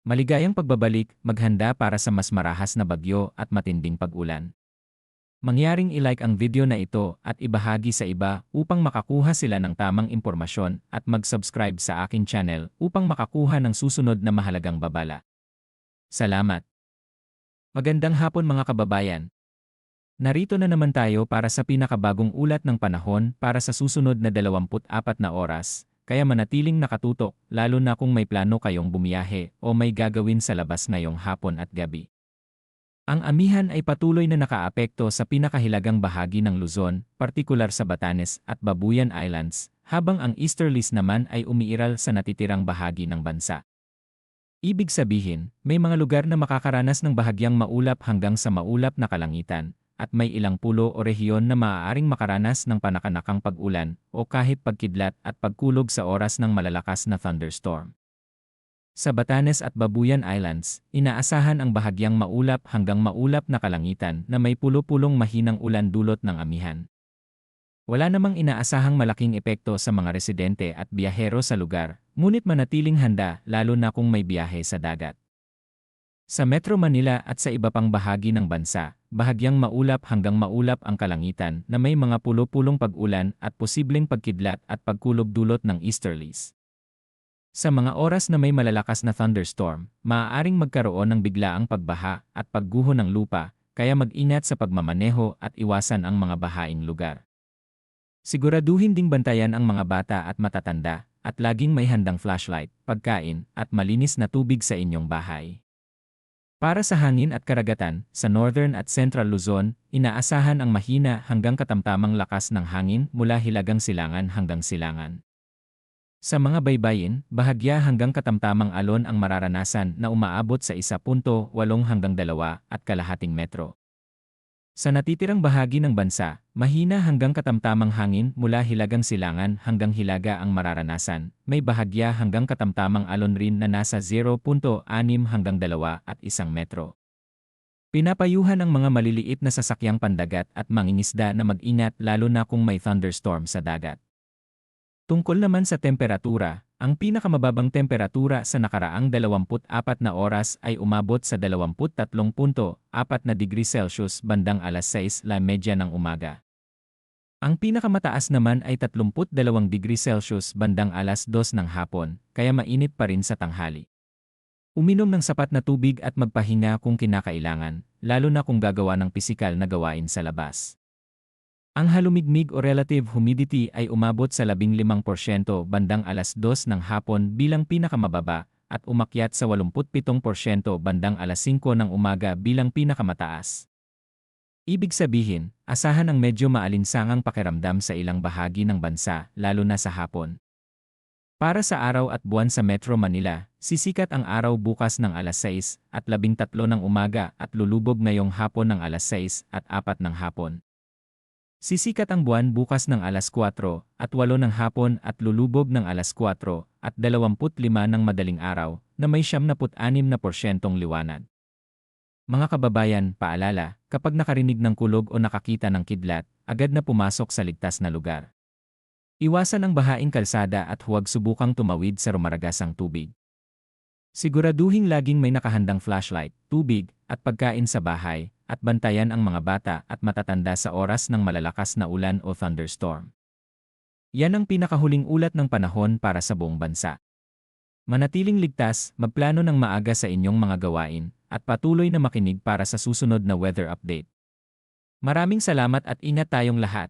Maligayang pagbabalik, maghanda para sa mas marahas na bagyo at matinding pag-ulan. Mangyaring i-like ang video na ito at ibahagi sa iba upang makakuha sila ng tamang impormasyon at mag-subscribe sa aking channel upang makakuha ng susunod na mahalagang babala. Salamat! Magandang hapon mga kababayan! Narito na naman tayo para sa pinakabagong ulat ng panahon para sa susunod na 24 na oras, kaya manatiling nakatutok lalo na kung may plano kayong bumiyahe o may gagawin sa labas ngayong hapon at gabi. Ang amihan ay patuloy na nakaapekto sa pinakahilagang bahagi ng Luzon, partikular sa Batanes at Babuyan Islands, habang ang easterlies naman ay umiiral sa natitirang bahagi ng bansa. Ibig sabihin, may mga lugar na makakaranas ng bahagyang maulap hanggang sa maulap na kalangitan, at may ilang pulo o rehiyon na maaaring makaranas ng panakanakang pag-ulan o kahit pagkidlat at pagkulog sa oras ng malalakas na thunderstorm. Sa Batanes at Babuyan Islands, inaasahan ang bahagyang maulap hanggang maulap na kalangitan na may pulo-pulong mahinang ulan dulot ng amihan. Wala namang inaasahang malaking epekto sa mga residente at biyahero sa lugar, ngunit manatiling handa lalo na kung may biyahe sa dagat. Sa Metro Manila at sa iba pang bahagi ng bansa, bahagyang maulap hanggang maulap ang kalangitan na may mga pulo-pulong pag-ulan at posibleng pagkidlat at pagkulog dulot ng easterlies. Sa mga oras na may malalakas na thunderstorm, maaaring magkaroon ng biglaang pagbaha at pagguho ng lupa, kaya mag-ingat sa pagmamaneho at iwasan ang mga bahaing lugar. Siguraduhin ding bantayan ang mga bata at matatanda, at laging may handang flashlight, pagkain, at malinis na tubig sa inyong bahay. Para sa hangin at karagatan, sa Northern at Central Luzon, inaasahan ang mahina hanggang katamtamang lakas ng hangin mula Hilagang Silangan hanggang Silangan. Sa mga baybayin, bahagya hanggang katamtamang alon ang mararanasan na umaabot sa 1.8 hanggang 2.5 metro. Sa natitirang bahagi ng bansa, mahina hanggang katamtamang hangin mula Hilagang Silangan hanggang Hilaga ang mararanasan, may bahagya hanggang katamtamang alon rin na nasa 0.6 hanggang 2.1 metro. Pinapayuhan ang mga maliliit na sasakyang pandagat at mangingisda na mag-ingat lalo na kung may thunderstorm sa dagat. Tungkol naman sa temperatura, ang pinakamababang temperatura sa nakaraang 24 na oras ay umabot sa 23.4 na degrees Celsius bandang alas 6:30 ng umaga. Ang pinakamataas naman ay 32 degrees Celsius bandang alas 2 ng hapon, kaya mainit pa rin sa tanghali. Uminom ng sapat na tubig at magpahinga kung kinakailangan, lalo na kung gagawa ng pisikal na gawain sa labas. Ang halumigmig o relative humidity ay umabot sa 15% bandang alas 2 ng hapon bilang pinakamababa at umakyat sa 87% bandang alas 5 ng umaga bilang pinakamataas. Ibig sabihin, asahan ang medyo maalinsangang pakiramdam sa ilang bahagi ng bansa, lalo na sa hapon. Para sa araw at buwan sa Metro Manila, sisikat ang araw bukas ng alas 6:13 ng umaga at lulubog ngayong hapon ng alas 6:04 ng hapon. Sisikat ang buwan bukas ng alas 4:08 ng hapon at lulubog ng alas 4:25 ng madaling araw na may 76% liwanag. Mga kababayan, paalala, kapag nakarinig ng kulog o nakakita ng kidlat, agad na pumasok sa ligtas na lugar. Iwasan ang bahaing kalsada at huwag subukang tumawid sa rumaragasang tubig. Siguraduhin laging may nakahandang flashlight, tubig, at pagkain sa bahay, at bantayan ang mga bata at matatanda sa oras ng malalakas na ulan o thunderstorm. Yan ang pinakahuling ulat ng panahon para sa buong bansa. Manatiling ligtas, magplano ng maaga sa inyong mga gawain, at patuloy na makinig para sa susunod na weather update. Maraming salamat at ingat tayong lahat.